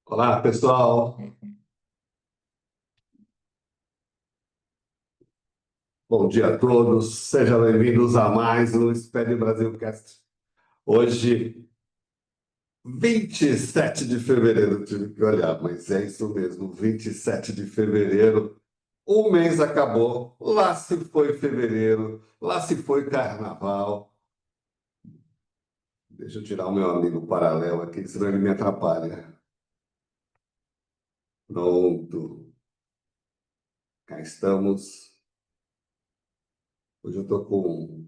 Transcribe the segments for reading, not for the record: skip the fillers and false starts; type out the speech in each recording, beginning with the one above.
Olá, pessoal. Bom dia a todos. Sejam bem-vindos a mais um Espere Brasilcast. Hoje, 27 de fevereiro, tive que olhar, mas é isso mesmo, 27 de fevereiro. O mês acabou, lá se foi fevereiro, lá se foi carnaval. Deixa eu tirar o meu amigo paralelo aqui, senão ele me atrapalha. Pronto, cá estamos. Hoje eu estou com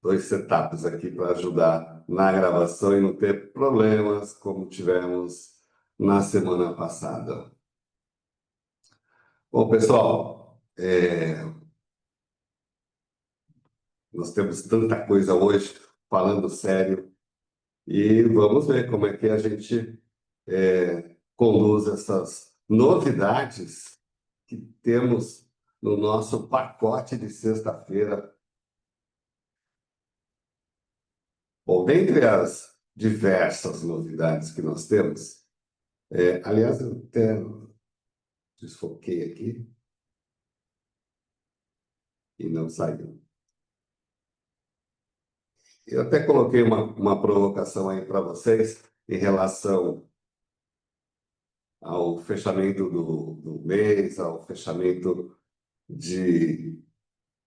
dois setups aqui para ajudar na gravação e não ter problemas como tivemos na semana passada. Bom, pessoal, nós temos tanta coisa hoje, falando sério, e vamos ver como é que a gente conduz essas novidades que temos no nosso pacote de sexta-feira. Bom, dentre as diversas novidades que nós temos, aliás, eu até desfoquei aqui e não saiu. Eu até coloquei uma provocação aí para vocês em relação ao fechamento do mês, ao fechamento de,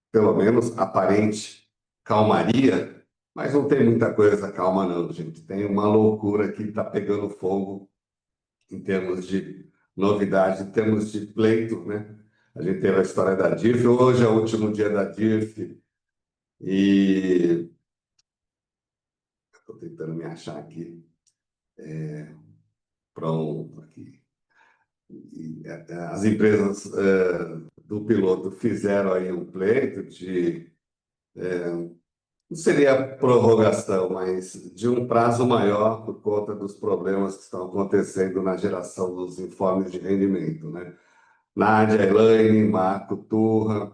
pelo menos, aparente calmaria, mas não tem muita coisa calma, não, gente. Tem uma loucura que está pegando fogo em termos de novidade, em termos de pleito, né? A gente teve a história da DIRF, hoje é o último dia da DIRF, e estou tentando me achar aqui. Pronto, aqui. As empresas do piloto fizeram aí um pleito de, não seria prorrogação, mas de um prazo maior por conta dos problemas que estão acontecendo na geração dos informes de rendimento, né? Nádia, Elaine, Marco Turra,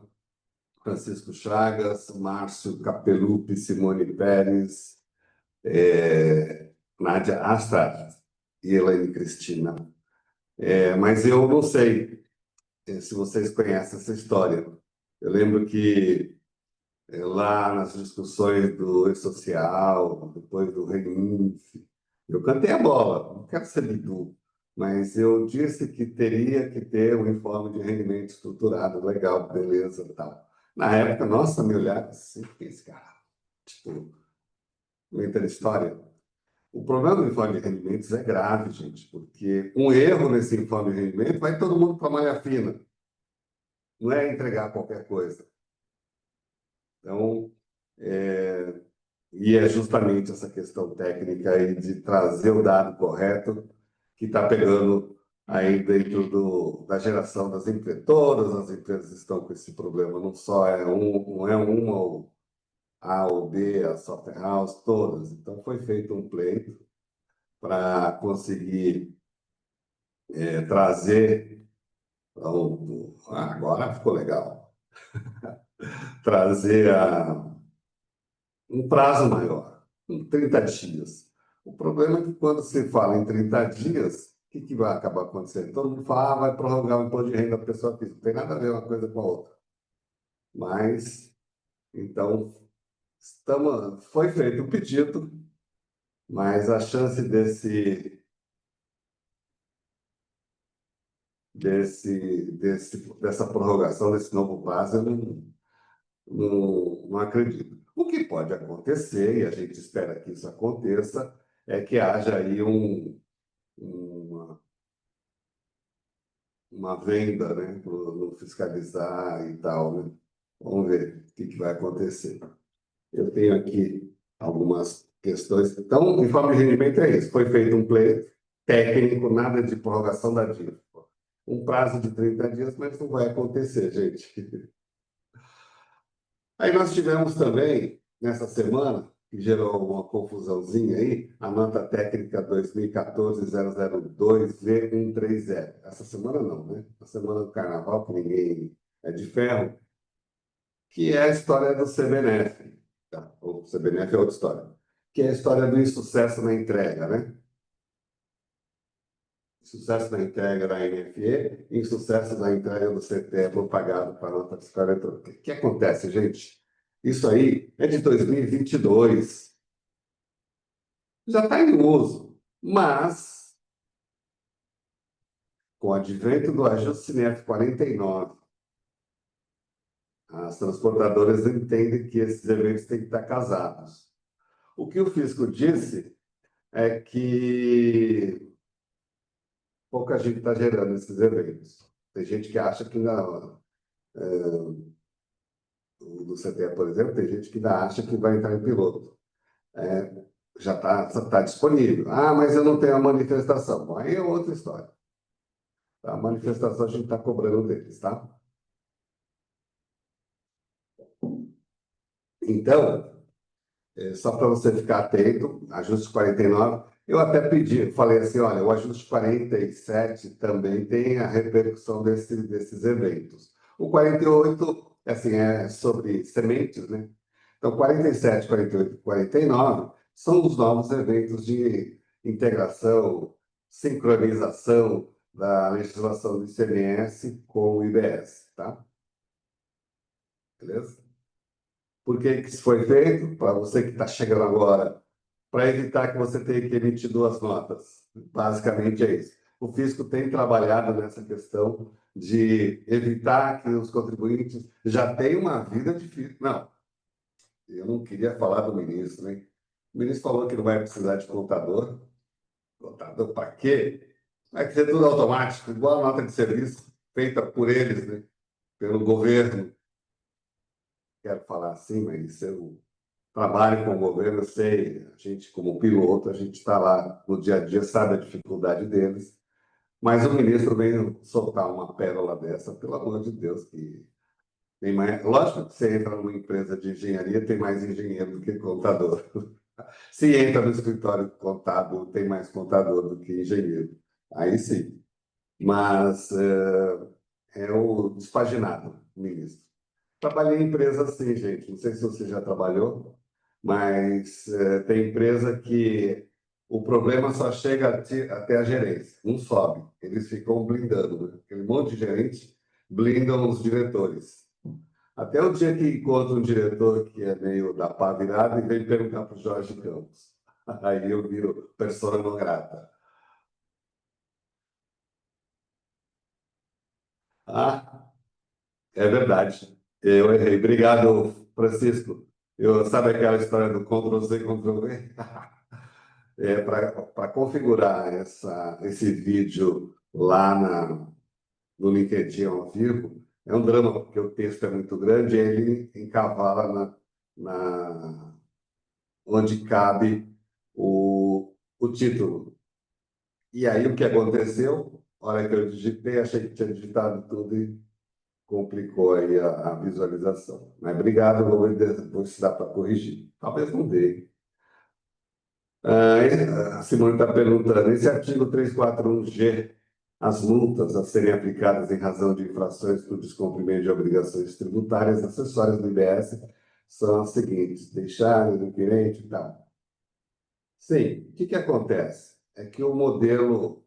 Francisco Chagas, Márcio Capelupi, Simone Pérez, Nádia Astar e Elaine Cristina. Mas eu não sei se vocês conhecem essa história. Eu lembro que lá nas discussões do E-Social, depois do Renunf, eu cantei a bola, não quero ser bidu, mas eu disse que teria que ter um informe de rendimento estruturado, legal, beleza e tal. Na época, nossa, me olhava assim, que esse cara, tipo, não entende a história. O problema do informe de rendimentos é grave, gente, porque um erro nesse informe de rendimento vai todo mundo para a malha fina. Não é entregar qualquer coisa. Então, e é justamente essa questão técnica aí de trazer o dado correto que está pegando aí dentro da geração das empresas. Todas as empresas estão com esse problema, não só não é uma ou A ou B, a software house, todas. Então, foi feito um pleito para conseguir trazer. Agora ficou legal. Trazer um prazo maior, 30 dias. O problema é que quando se fala em 30 dias, o que vai acabar acontecendo? Todo mundo fala, vai prorrogar o imposto de renda da pessoa física. Não tem nada a ver uma coisa com a outra. Mas, então, foi feito o pedido, mas a chance dessa prorrogação, desse novo prazo, eu não acredito. O que pode acontecer, e a gente espera que isso aconteça, é que haja aí uma, uma venda, né, para não fiscalizar e tal, né? Vamos ver o que vai acontecer. Eu tenho aqui algumas questões. Então, o informe de rendimento é isso. Foi feito um pleito técnico, nada de prorrogação da dívida. Um prazo de 30 dias, mas não vai acontecer, gente. Aí nós tivemos também, nessa semana, que gerou uma confusãozinha aí, a nota técnica 2014-002-V130. Essa semana não, né? A semana do Carnaval, que ninguém é de ferro, que é a história do CBNF. Tá? O CBNF é outra história. Que é a história do insucesso na entrega, né? sucesso da entrega da NFE, insucesso da entrega do CTE propagado para a nota fiscal eletrônica. O que acontece, gente? Isso aí é de 2022. Já está em uso, mas com o advento do ajuste CINEF 49, as transportadoras entendem que esses eventos têm que estar casados. O que o fisco disse é que pouca gente está gerando esses eventos. Tem gente que acha que não. Do CTE, por exemplo, tem gente que ainda acha que vai entrar em piloto. É, já está disponível. Ah, mas eu não tenho a manifestação. Bom, aí é outra história. A manifestação a gente está cobrando deles, tá? Então, só para você ficar atento, ajuste 49. Eu até pedi, falei assim, olha, o ajuste 47 também tem a repercussão desses eventos. O 48, assim, é sobre sementes, né? Então, 47, 48 e 49 são os novos eventos de integração, sincronização da legislação do ICMS com o IBS, tá? Beleza? Por que que isso foi feito? Para você que está chegando agora, para evitar que você tenha que emitir duas notas. Basicamente é isso. O fisco tem trabalhado nessa questão de evitar que os contribuintes já tenham uma vida difícil. Não, eu não queria falar do ministro, hein? O ministro falou que não vai precisar de contador. Contador para quê? Vai ser tudo automático, igual a nota de serviço feita por eles, né? Pelo governo. Quero falar assim, mas eu trabalho com o governo, eu sei, a gente, como piloto, a gente está lá no dia a dia, sabe a dificuldade deles, mas o ministro veio soltar uma pérola dessa, pelo amor de Deus, que tem mais. Lógico que você entra numa empresa de engenharia, tem mais engenheiro do que contador. Se entra no escritório contábil, tem mais contador do que engenheiro. Aí sim. Mas é o despaginado, ministro. Trabalhei em empresa assim, gente. Não sei se você já trabalhou, mas tem empresa que o problema só chega até a gerência, não sobe. Eles ficam blindando, né? Aquele monte de gerente blindam os diretores. Até o dia que encontra um diretor que é meio da pá virada e vem perguntar para o Jorge Campos. Aí eu viro persona não grata. Ah, é verdade. Eu errei. Obrigado, Francisco. Sabe aquela história do Ctrl+C, Ctrl+V? Para configurar esse vídeo lá no LinkedIn ao vivo, é um drama, porque o texto é muito grande e ele encavala onde cabe o título. E aí, o que aconteceu? A hora que eu digitei, achei que tinha digitado tudo e complicou aí a visualização. Mas obrigado, vou ver se dá para corrigir. Talvez não dê. A Simone está perguntando, esse artigo 341G, as multas a serem aplicadas em razão de infrações por descumprimento de obrigações tributárias acessórias do IBS são as seguintes: deixar inadimplente e tal. Sim, o que acontece? É que o modelo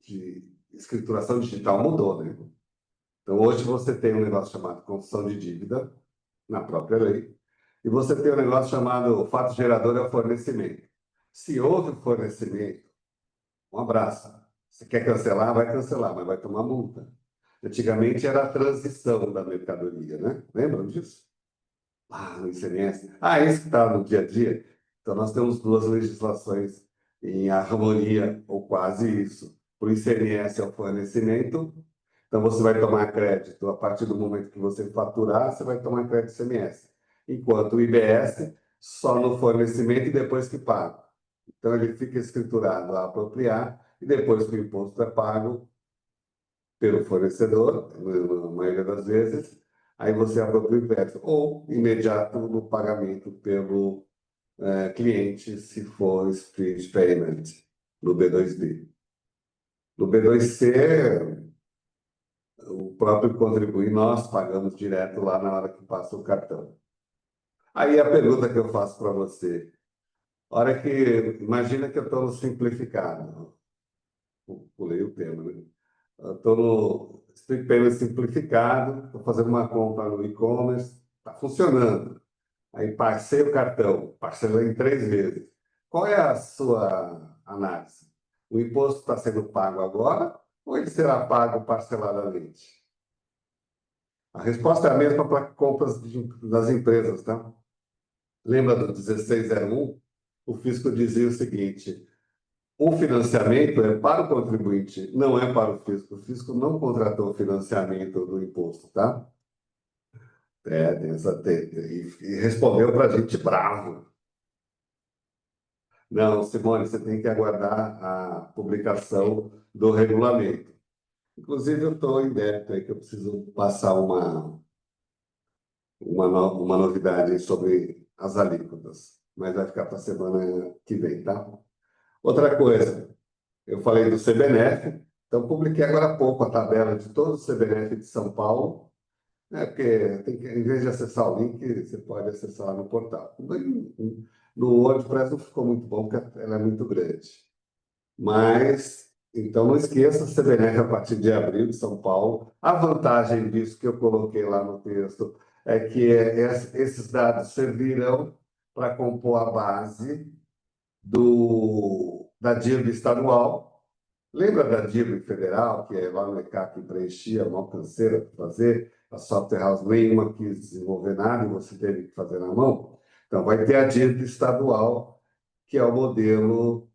de escrituração digital mudou, né? Então, hoje você tem um negócio chamado construção de dívida, na própria lei, e você tem um negócio chamado fato gerador é o fornecimento. Se houve fornecimento, um abraço. Se quer cancelar, vai cancelar, mas vai tomar multa. Antigamente era a transição da mercadoria, né? Lembram disso? Ah, no ICMS. Ah, esse que está no dia a dia. Então, nós temos duas legislações em harmonia, ou quase isso. Para o ICMS é o fornecimento, então você vai tomar crédito a partir do momento que você faturar, você vai tomar crédito ICMS. Enquanto o IBS, só no fornecimento e depois que paga. Então, ele fica escriturado a apropriar, e depois que o imposto é pago pelo fornecedor, na maioria das vezes, aí você apropria o imposto. Ou imediato no pagamento pelo cliente, se for split payment, no B2B. No B2C, o próprio contribuinte, nós pagamos direto lá na hora que passa o cartão. Aí a pergunta que eu faço para você, Hora que, imagina que eu estou no simplificado, pulei o tema, né? Eu estou no Strict Payment simplificado, estou fazendo uma compra no e-commerce, está funcionando. Aí passei o cartão, parcelei em 3 vezes. Qual é a sua análise? O imposto está sendo pago agora ou ele será pago parceladamente? A resposta é a mesma para compras das empresas, tá? Lembra do 1601? O fisco dizia o seguinte: o financiamento é para o contribuinte, não é para o fisco. O fisco não contratou o financiamento do imposto, tá? E respondeu para a gente bravo. Não, Simone, você tem que aguardar a publicação do regulamento. Inclusive, eu estou em débito aí que eu preciso passar uma novidade sobre as alíquotas, mas vai ficar para a semana que vem, tá? Outra coisa, eu falei do CBNF, então publiquei agora há pouco a tabela de todos os CBNF de São Paulo, né? Porque em vez de acessar o link, você pode acessar lá no portal. No WordPress não ficou muito bom, porque ela é muito grande. Mas, então, não esqueça, CBNF a partir de abril de São Paulo. A vantagem disso que eu coloquei lá no texto é que esses dados servirão para compor a base da dívida estadual. Lembra da dívida federal, que é lá no ECAC que preenchia, uma canseira para fazer? A Software House nenhuma quis desenvolver nada e você teve que fazer na mão? Então, vai ter a dívida estadual, que é o modelo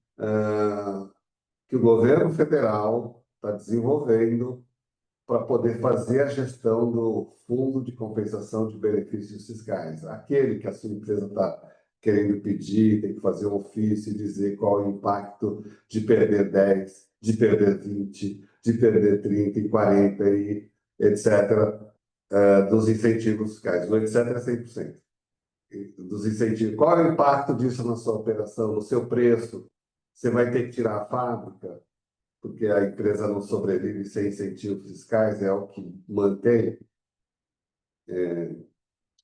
que o governo federal está desenvolvendo para poder fazer a gestão do Fundo de Compensação de Benefícios Fiscais. Aquele que a sua empresa está querendo pedir, tem que fazer um ofício e dizer qual é o impacto de perder 10, de perder 20, de perder 30 e 40 e etc., dos incentivos fiscais. O etc. é 100%. Dos incentivos. Qual é o impacto disso na sua operação, no seu preço? Você vai ter que tirar a fábrica? Porque a empresa não sobrevive sem incentivos fiscais, é o que mantém.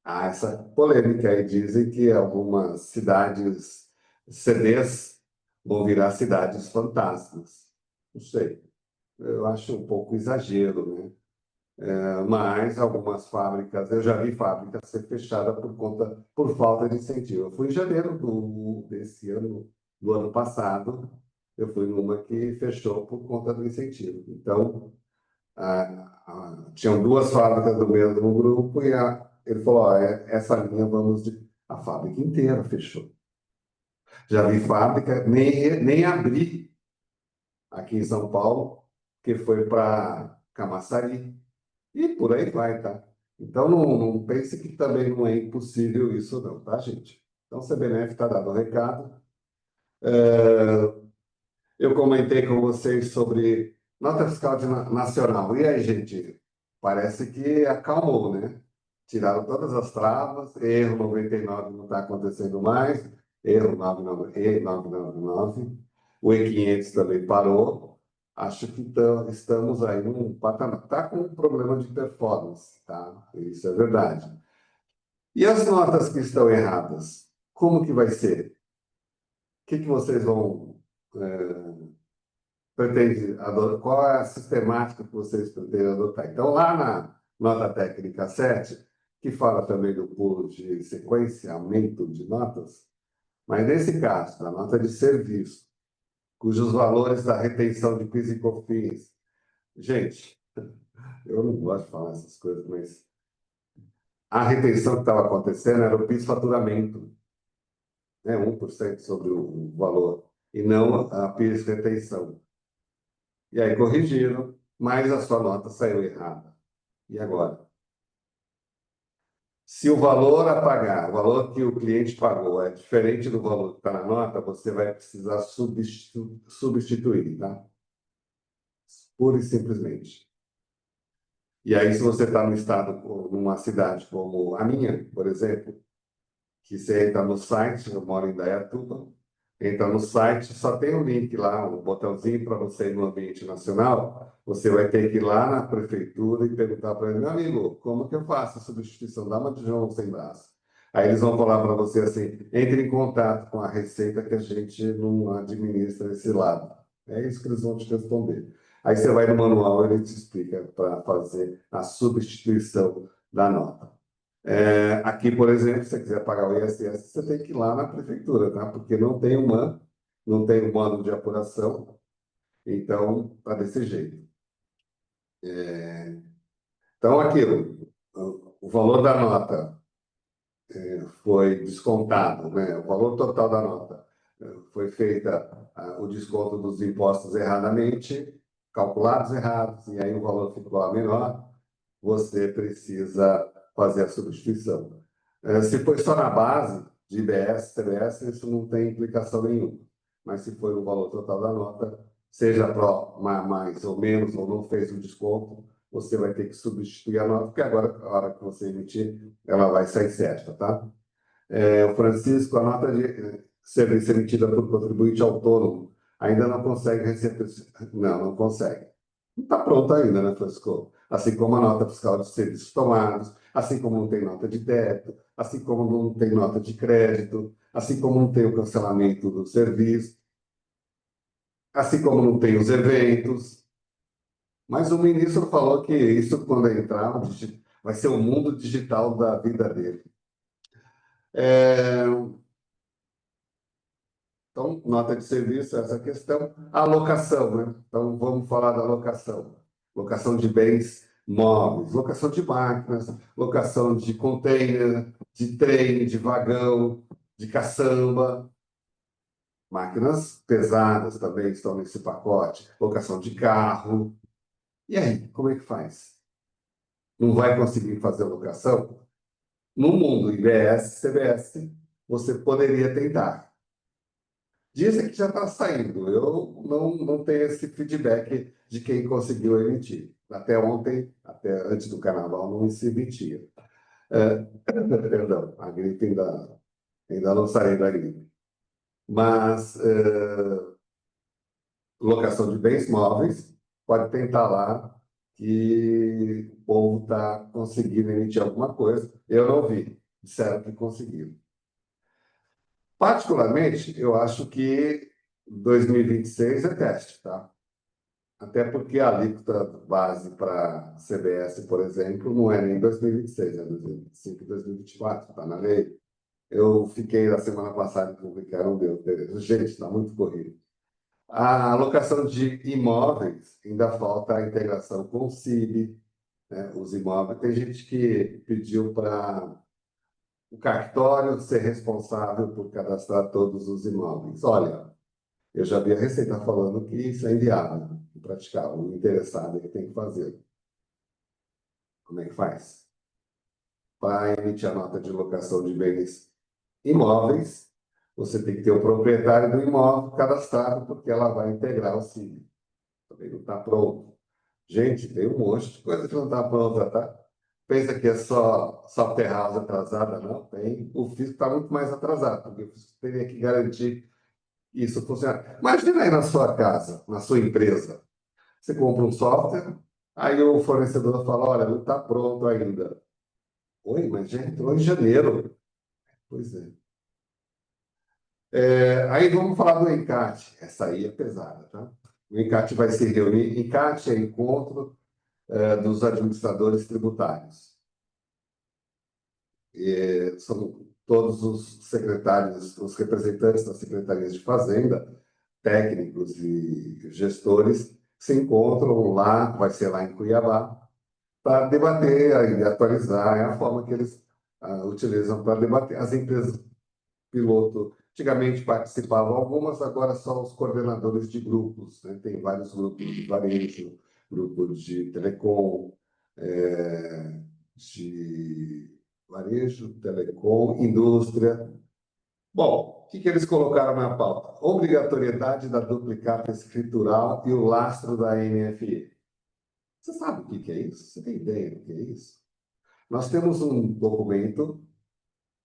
Há essa polêmica aí, dizem que algumas cidades CDs vão virar cidades fantasmas. Não sei, eu acho um pouco exagero, né? Mas algumas fábricas, eu já vi fábricas ser fechada por falta de incentivo. Eu fui em janeiro desse ano, do ano passado, eu fui numa que fechou por conta do incentivo. Então, tinham duas fábricas do mesmo grupo e ele falou, ó, essa linha vamos de... A fábrica inteira fechou. Já vi fábrica, nem abrir aqui em São Paulo, que foi para Camaçari. E por aí vai, tá? Então, não pense que também não é impossível isso não, tá, gente? Então, o CBNF está dado o recado. Eu comentei com vocês sobre nota fiscal nacional. E aí, gente? Parece que acalmou, né? Tiraram todas as travas, erro 99 não está acontecendo mais, erro 999, o E500 também parou. Acho que estamos aí num patamar. Está com um problema de performance, tá? Isso é verdade. E as notas que estão erradas? Como que vai ser? O que vocês vão pretende adotar? Qual é a sistemática que vocês pretendem adotar? Então, lá na nota técnica 7, que fala também do pulo de sequenciamento de notas, mas nesse caso, da nota de serviço, cujos valores da retenção de PIS e COFINS. Gente, eu não gosto de falar essas coisas, mas a retenção que estava acontecendo era o PIS faturamento, né? 1% sobre o valor, e não a PIS retenção. E aí corrigiram, mas a sua nota saiu errada. E agora? Se o valor a pagar, o valor que o cliente pagou é diferente do valor que está na nota, você vai precisar substituir, tá? Pura e simplesmente. E aí, se você está no estado, numa cidade como a minha, por exemplo, que você entra no site, eu moro em Dayatuba, entra no site, só tem um link lá, um botãozinho para você ir no ambiente nacional, você vai ter que ir lá na prefeitura e perguntar para ele, meu amigo, como que eu faço a substituição da uma de João sem braço? Aí eles vão falar para você assim, entre em contato com a Receita que a gente não administra esse lado. É isso que eles vão te responder. Aí você vai no manual, ele te explica para fazer a substituição da nota. Aqui, por exemplo, se você quiser pagar o ISS, você tem que ir lá na prefeitura, tá? Porque não tem um modo de apuração, então tá desse jeito. Então, aquilo, o valor da nota foi descontado, né? O valor total da nota foi feita o desconto dos impostos erradamente, calculados errados, e aí o valor ficou a menor, você precisa fazer a substituição. Se for só na base de IBS, CBS, isso não tem implicação nenhuma. Mas se for o valor total da nota, seja mais ou menos, ou não fez o desconto, você vai ter que substituir a nota, porque agora, a hora que você emitir, ela vai sair certa, tá? O Francisco, a nota de serviço emitida por contribuinte autônomo ainda não consegue receber. Não, não consegue. Não está pronto ainda, né, Francisco? Assim como a nota fiscal de serviços tomados, assim como não tem nota de débito, assim como não tem nota de crédito, assim como não tem o cancelamento do serviço, assim como não tem os eventos. Mas o ministro falou que isso, quando entrar, vai ser o mundo digital da vida dele. Então, nota de serviço, essa questão. A locação, né? Então, vamos falar da locação. Locação de bens móveis, locação de máquinas, locação de container, de trem, de vagão, de caçamba. Máquinas pesadas também estão nesse pacote. Locação de carro. E aí, como é que faz? Não vai conseguir fazer locação? No mundo IBS, CBS, você poderia tentar. Dizem que já está saindo. Eu não tenho esse feedback de quem conseguiu emitir. Até ontem, até antes do carnaval, não se emitia. Perdão, a gripe ainda não saiu da gripe. Mas locação de bens móveis, pode tentar lá que o povo está conseguindo emitir alguma coisa. Eu não vi. Disseram que conseguiram. Particularmente, eu acho que 2026 é teste, tá? Até porque a alíquota base para CBS, por exemplo, não é nem 2026, é 2025 e 2024, está na lei. Eu fiquei na semana passada publicando, meu Deus, gente, está muito corrido. A alocação de imóveis, ainda falta a integração com o CIB, né? Os imóveis. Tem gente que pediu para o cartório ser responsável por cadastrar todos os imóveis. Olha, eu já vi a Receita falando que isso é inviável de praticar. O interessado é que tem que fazer. Como é que faz? Para emitir a nota de locação de bens imóveis, você tem que ter o proprietário do imóvel cadastrado, porque ela vai integrar o CIB. Também não está pronto. Gente, tem um monte de coisa que não está pronta, tá? Pensa que é só terra atrasada, não? Tem. O fisco está muito mais atrasado, porque o fisco teria que garantir que isso funcionar. Imagina aí na sua casa, na sua empresa. Você compra um software, aí o fornecedor fala, olha, não está pronto ainda. Oi, mas já entrou em janeiro. Pois é. Aí vamos falar do encate. Essa aí é pesada, tá? O encate vai se reunir. Encate é encontro dos administradores tributários. São todos os secretários, os representantes das secretarias de Fazenda, técnicos e gestores, se encontram lá, vai ser lá em Cuiabá, para debater e atualizar. É a forma que eles utilizam para debater. As empresas piloto, antigamente participavam algumas, agora são os coordenadores de grupos, né? Tem vários grupos de varejo, grupos de telecom, de varejo, telecom, indústria. Bom, o que eles colocaram na pauta? Obrigatoriedade da duplicata escritural e o lastro da NFE. Você sabe o que é isso? Você tem ideia do que é isso? Nós temos um documento,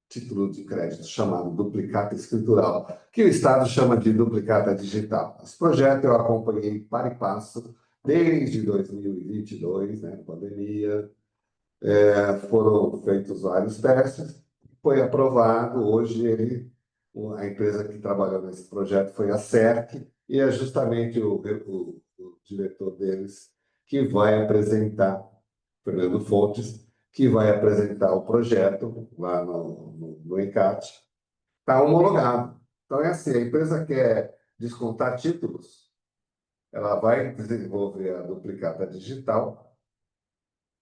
título de crédito, chamado duplicata escritural, que o Estado chama de duplicata digital. Esse projeto eu acompanhei para e passo desde 2022, né, pandemia. Foram feitos vários testes. foi aprovado. Hoje a empresa que trabalhou nesse projeto foi a CERC, e é justamente o diretor deles que vai apresentar, Fernando Fontes, que vai apresentar o projeto lá no ENCAT. Está homologado. Então, é assim, a empresa quer descontar títulos, ela vai desenvolver a duplicata digital,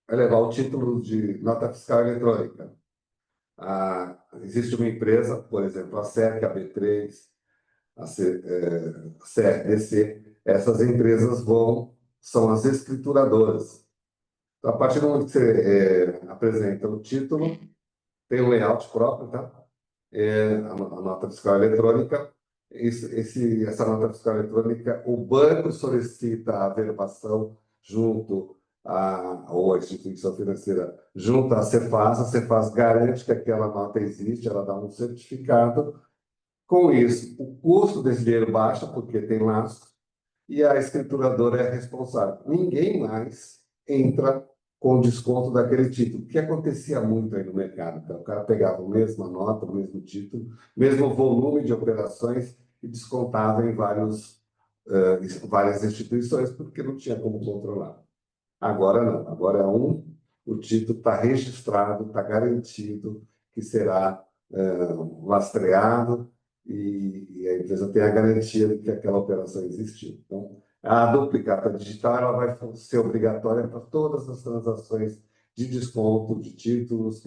vai levar o título de nota fiscal eletrônica. Existe uma empresa, por exemplo, a SERC, a B3, a CRDC, essas empresas são as escrituradoras. Então, a partir do momento que você apresenta o título, tem um layout próprio, tá? A nota fiscal eletrônica. Essa nota fiscal eletrônica, o banco solicita a averbação ou a instituição financeira junto à Cefaz. A Cefaz garante que aquela nota existe, ela dá um certificado. Com isso, o custo desse dinheiro baixa, porque tem lastro, e a escrituradora é responsável. Ninguém mais entra com desconto daquele título, que acontecia muito aí no mercado. Então, o cara pegava a mesma nota, o mesmo título, mesmo volume de operações e descontava em várias instituições, porque não tinha como controlar. Agora não, agora o título está registrado, está garantido que será lastreado, e a empresa tem a garantia de que aquela operação existiu. Então, a duplicata digital ela vai ser obrigatória para todas as transações de desconto de títulos.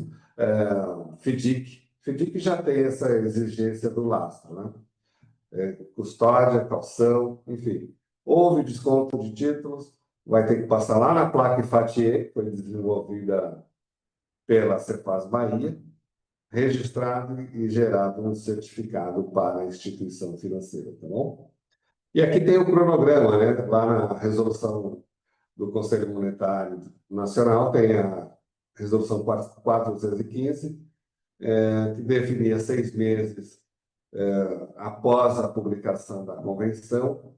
FDIC. FDIC já tem essa exigência do lastro, né? Custódia, calção, enfim. Houve desconto de títulos, vai ter que passar lá na placa Ifatier, que foi desenvolvida pela Cefaz Bahia, registrado e gerado um certificado para a instituição financeira, tá bom? E aqui tem o cronograma, né? Lá na resolução do Conselho Monetário Nacional tem a resolução 4.215, que definia 6 meses após a publicação da convenção,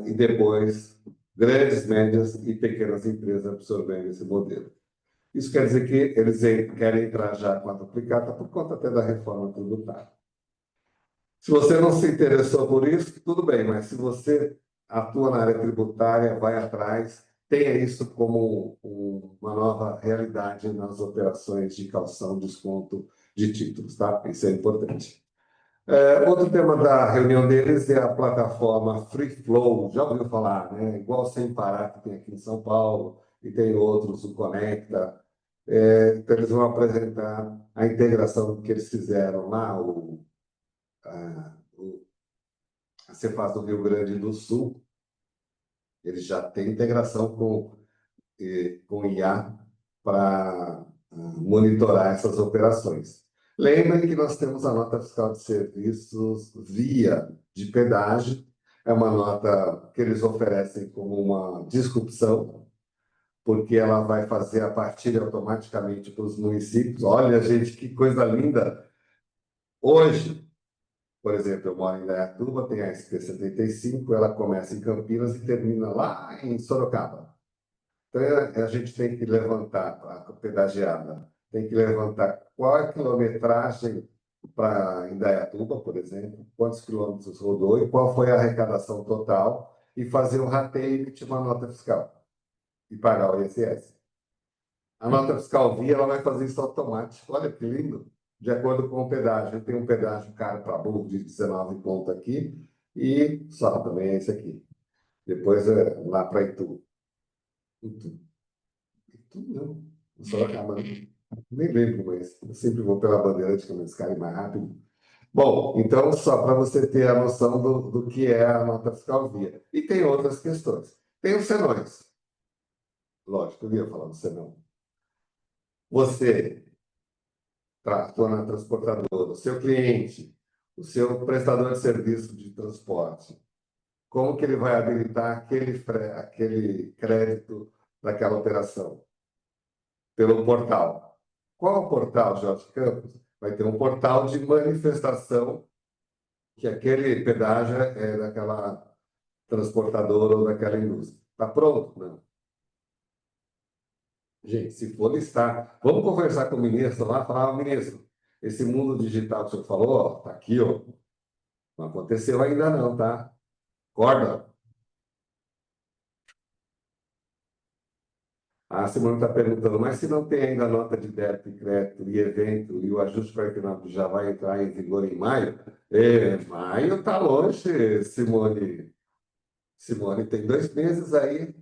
e depois grandes, médias e pequenas empresas absorvendo esse modelo. Isso quer dizer que eles querem entrar já com a duplicata por conta até da reforma tributária. Se você não se interessou por isso, tudo bem, mas se você atua na área tributária, vai atrás, tenha isso como uma nova realidade nas operações de calção, desconto de títulos, tá? Isso é importante. Outro tema da reunião deles é a plataforma Free Flow, já ouviu falar, né? Igual Sem Parar, que tem aqui em São Paulo, e tem outros, o Conecta. Então, eles vão apresentar a integração que eles fizeram lá, a Cefaz do Rio Grande do Sul. Eles já têm integração com IA para monitorar essas operações. Lembrem que nós temos a nota fiscal de serviços via de pedágio, é uma nota que eles oferecem como uma disrupção, porque ela vai fazer a partilha automaticamente para os municípios. Olha, gente, que coisa linda! Hoje, por exemplo, eu moro em Indaiatuba, tem a SP-75, ela começa em Campinas e termina lá em Sorocaba. Então, a gente tem que levantar, a pedagiada, tem que levantar qual é a quilometragem para Indaiatuba, por exemplo, quantos quilômetros rodou e qual foi a arrecadação total, e fazer o rateio e emitir uma nota fiscal e pagar o ISS. A nota fiscal via, ela vai fazer isso automático. Olha que lindo! De acordo com o pedágio. Tem um pedágio caro para burro de 19 pontos aqui, e só também é esse aqui. Depois lá para Itu. Itu. Itu não. Sorocaba. Nem lembro, mas eu sempre vou pela bandeira de eles caem mais rápido. Bom, então, só para você ter a noção do que é a nota fiscal via. E tem outras questões. Tem os senões. Lógico, eu ia falar do senão. Você atua na transportadora, o seu cliente, o seu prestador de serviço de transporte, como que ele vai habilitar aquele crédito daquela operação? Pelo portal. Qual é o portal, Jorge Campos? Vai ter um portal de manifestação que aquele pedágio é daquela transportadora ou daquela indústria. Está pronto? Não. Gente, se for listar, vamos conversar com o ministro lá, falar, ministro, Esse mundo digital que o senhor falou, ó, tá aqui, ó. Não aconteceu ainda não, tá? Acorda. A Simone está perguntando, mas se não tem ainda nota de débito e crédito e evento, e o ajuste pré-econômico já vai entrar em vigor em maio? Maio está longe, Simone. Simone, tem 2 meses aí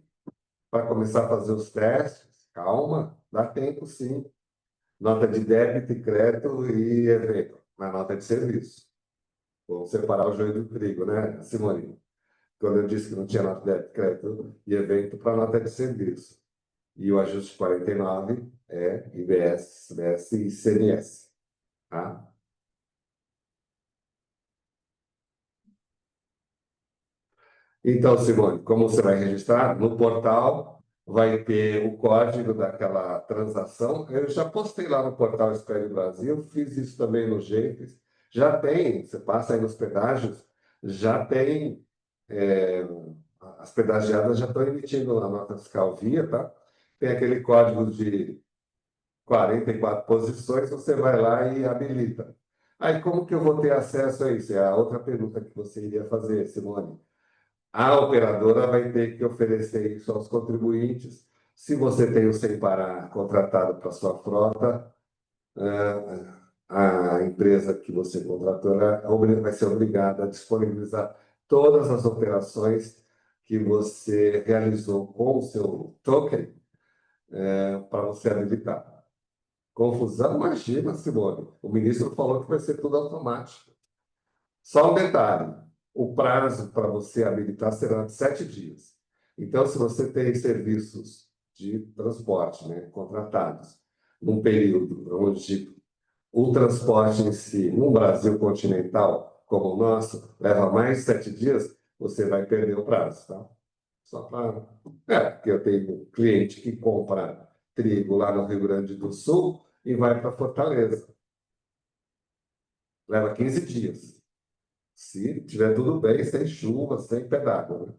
para começar a fazer os testes. Calma, dá tempo sim. Nota de débito e crédito e evento, na nota de serviço. Vamos separar o joio do trigo, né, Simone? Quando eu disse que não tinha nota de débito, crédito e evento para nota de serviço. E o ajuste 49 é IBS, CBS e CMS. Tá? Então, Simone, como você vai registrar? No portal vai ter o código daquela transação. Eu já postei lá no portal Espere Brasil, fiz isso também no Jeito. Já tem, você passa aí nos pedágios, já tem, é, as pedagiadas já estão emitindo a nota fiscal via, tá? Tem aquele código de 44 posições, você vai lá e habilita. Aí, como que eu vou ter acesso a isso? É a outra pergunta que você iria fazer, Simone. A operadora vai ter que oferecer isso aos contribuintes. Se você tem o Sem Parar contratado para sua frota, a empresa que você contratou vai ser obrigada a disponibilizar todas as operações que você realizou com o seu token para você habilitar. Confusão, imagina, Simone. O ministro falou que vai ser tudo automático. Só um detalhe: o prazo para você habilitar será de 7 dias. Então, se você tem serviços de transporte, né, contratados, num período onde o transporte em si, num Brasil continental como o nosso, leva mais de 7 dias, você vai perder o prazo, tá? Só para. Porque eu tenho um cliente que compra trigo lá no Rio Grande do Sul e vai para Fortaleza. Leva 15 dias. Se tiver tudo bem, sem chuva, sem pedágio, né?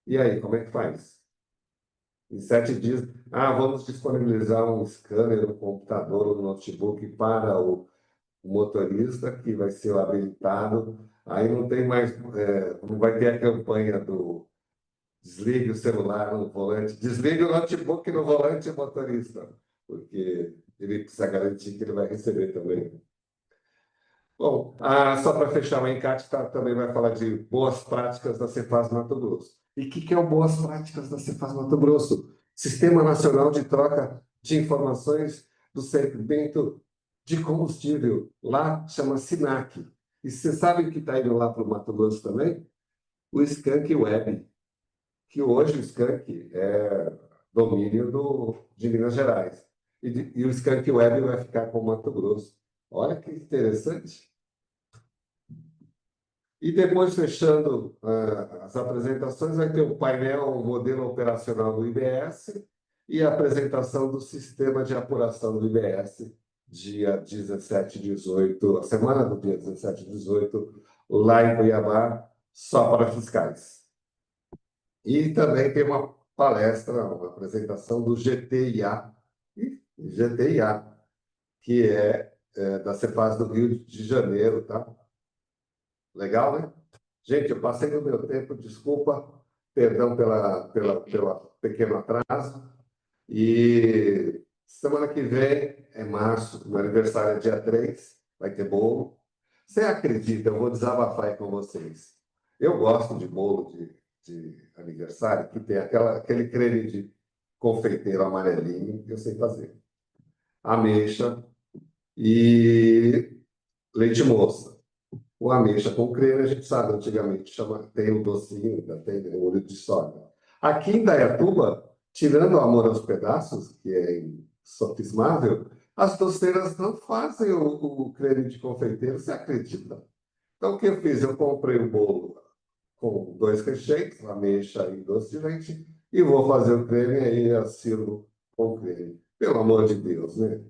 E aí, como é que faz? Em 7 dias, vamos disponibilizar um scanner, um computador, um notebook para o motorista que vai ser habilitado. Aí não tem mais, não vai ter a campanha do desligue o celular no volante, desligue o notebook no volante, motorista, porque ele precisa garantir que ele vai receber também. Bom, só para fechar, o encarte também vai falar de boas práticas da Cefaz Mato Grosso. E o que é o Boas Práticas da Cefaz Mato Grosso? Sistema Nacional de Troca de Informações do Segmento de Combustível. Lá chama SINAC. E você sabe o que está indo lá para o Mato Grosso também? O Skank Web, que hoje o Skank é domínio de Minas Gerais. E o Skank Web vai ficar com o Mato Grosso. Olha que interessante. E depois, fechando as apresentações, vai ter o painel, o modelo operacional do IBS e a apresentação do sistema de apuração do IBS, dia 17 e 18, a semana do dia 17 e 18, lá em Cuiabá, só para fiscais. E também tem uma palestra, uma apresentação do GTIA, que é da Cefaz do Rio de Janeiro, tá? Legal, né? Gente, eu passei do meu tempo, desculpa, perdão pela pequeno atraso. E semana que vem é março, meu aniversário é dia 3, vai ter bolo. Você acredita, eu vou desabafar aí com vocês. Eu gosto de bolo de aniversário que tem aquele creme de confeiteiro amarelinho que eu sei fazer. Ameixa e leite moça. O ameixa com creme, a gente sabe, antigamente tem o docinho, ainda tem o olho de sogra. Aqui em Dayatuba, tirando o Amor aos Pedaços, que é insofismável, as doceiras não fazem o creme de confeiteiro, você acredita? Então, o que eu fiz? Eu comprei o bolo com 2 recheios, ameixa e doce de leite, e vou fazer o creme aí, eu sirvo com creme. Pelo amor de Deus, né?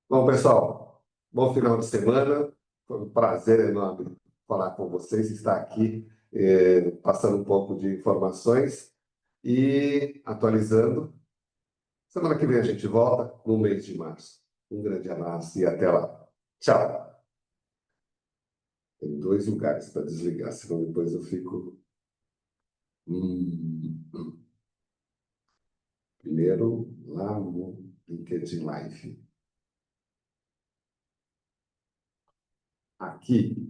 Bom, pessoal, bom final de semana. Foi um prazer enorme falar com vocês, estar aqui passando um pouco de informações e atualizando. Semana que vem a gente volta no mês de março. Um grande abraço e até lá. Tchau. Tem dois lugares para desligar, senão depois eu fico. Hum. Primeiro, lá no LinkedIn Live. Aqui.